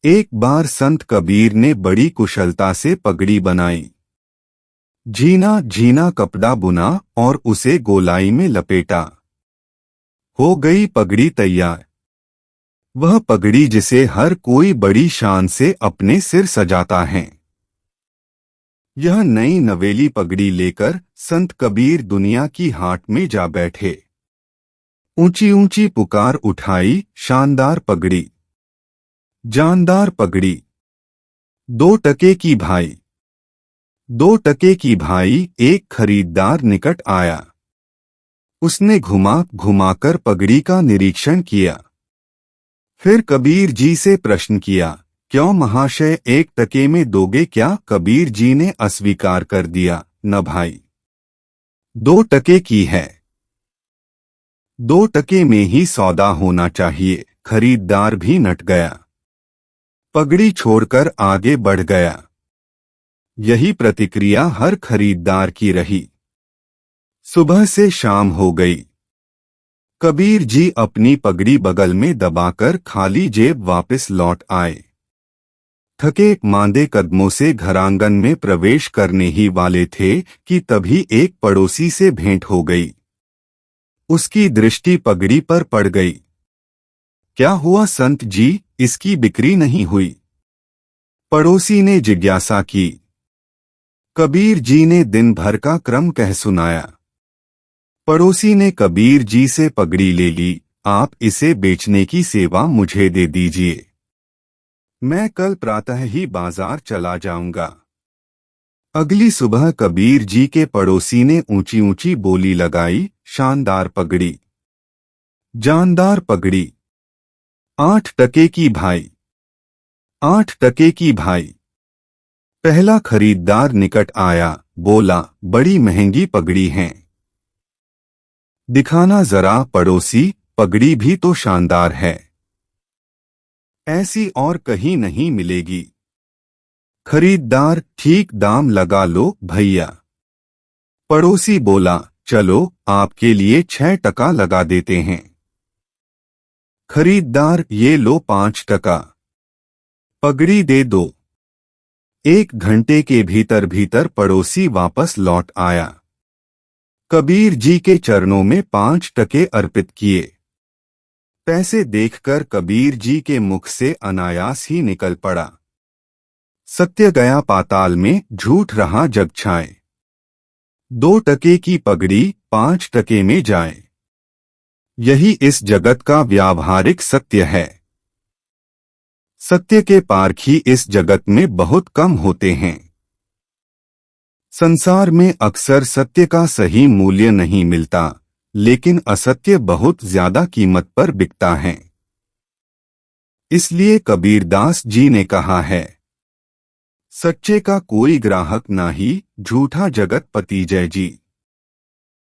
एक बार संत कबीर ने बड़ी कुशलता से पगड़ी बनाई। झीना झीना कपड़ा बुना और उसे गोलाई में लपेटा। हो गई पगड़ी तैयार। वह पगड़ी जिसे हर कोई बड़ी शान से अपने सिर सजाता है। यह नई नवेली पगड़ी लेकर संत कबीर दुनिया की हाट में जा बैठे। ऊंची ऊंची पुकार उठाई, शानदार पगड़ी, जानदार पगड़ी। 2 टके की भाई, 2 टके की भाई। एक खरीदार निकट आया। उसने घुमा घुमाकर पगड़ी का निरीक्षण किया। फिर कबीर जी से प्रश्न किया, क्यों महाशय, 1 टके में दोगे क्या? कबीर जी ने अस्वीकार कर दिया, न भाई, 2 टके की है। 2 टके में ही सौदा होना चाहिए। खरीदार भी नट गया, पगड़ी छोड़कर आगे बढ़ गया। यही प्रतिक्रिया हर खरीदार की रही। सुबह से शाम हो गई। कबीर जी अपनी पगड़ी बगल में दबाकर खाली जेब वापस लौट आए। थके मांदे कदमों से घरांगन में प्रवेश करने ही वाले थे कि तभी एक पड़ोसी से भेंट हो गई। उसकी दृष्टि पगड़ी पर पड़ गई। क्या हुआ संत जी, इसकी बिक्री नहीं हुई? पड़ोसी ने जिज्ञासा की। कबीर जी ने दिन भर का क्रम कह सुनाया। पड़ोसी ने कबीर जी से पगड़ी ले ली। आप इसे बेचने की सेवा मुझे दे दीजिए, मैं कल प्रातः ही बाजार चला जाऊंगा। अगली सुबह कबीर जी के पड़ोसी ने ऊंची ऊंची बोली लगाई, शानदार पगड़ी, जानदार पगड़ी, 8 टके की भाई, 8 टके की भाई। पहला खरीदार निकट आया, बोला, बड़ी महंगी पगड़ी है, दिखाना जरा। पड़ोसी, पगड़ी भी तो शानदार है, ऐसी और कहीं नहीं मिलेगी। खरीदार, ठीक दाम लगा लो भैया। पड़ोसी बोला, चलो आपके लिए 6 टका लगा देते हैं। खरीदार, ये लो 5 टका, पगड़ी दे दो। 1 घंटे के भीतर भीतर पड़ोसी वापस लौट आया। कबीर जी के चरणों में 5 टके अर्पित किए। पैसे देखकर कबीर जी के मुख से अनायास ही निकल पड़ा, सत्य गया पाताल में, झूठ रहा जग छाए। 2 टके की पगड़ी 5 टके में जाए। यही इस जगत का व्यावहारिक सत्य है। सत्य के पारखी इस जगत में बहुत कम होते हैं। संसार में अक्सर सत्य का सही मूल्य नहीं मिलता, लेकिन असत्य बहुत ज्यादा कीमत पर बिकता है। इसलिए कबीरदास जी ने कहा है, सच्चे का कोई ग्राहक नाही, झूठा जगत पति जय जी।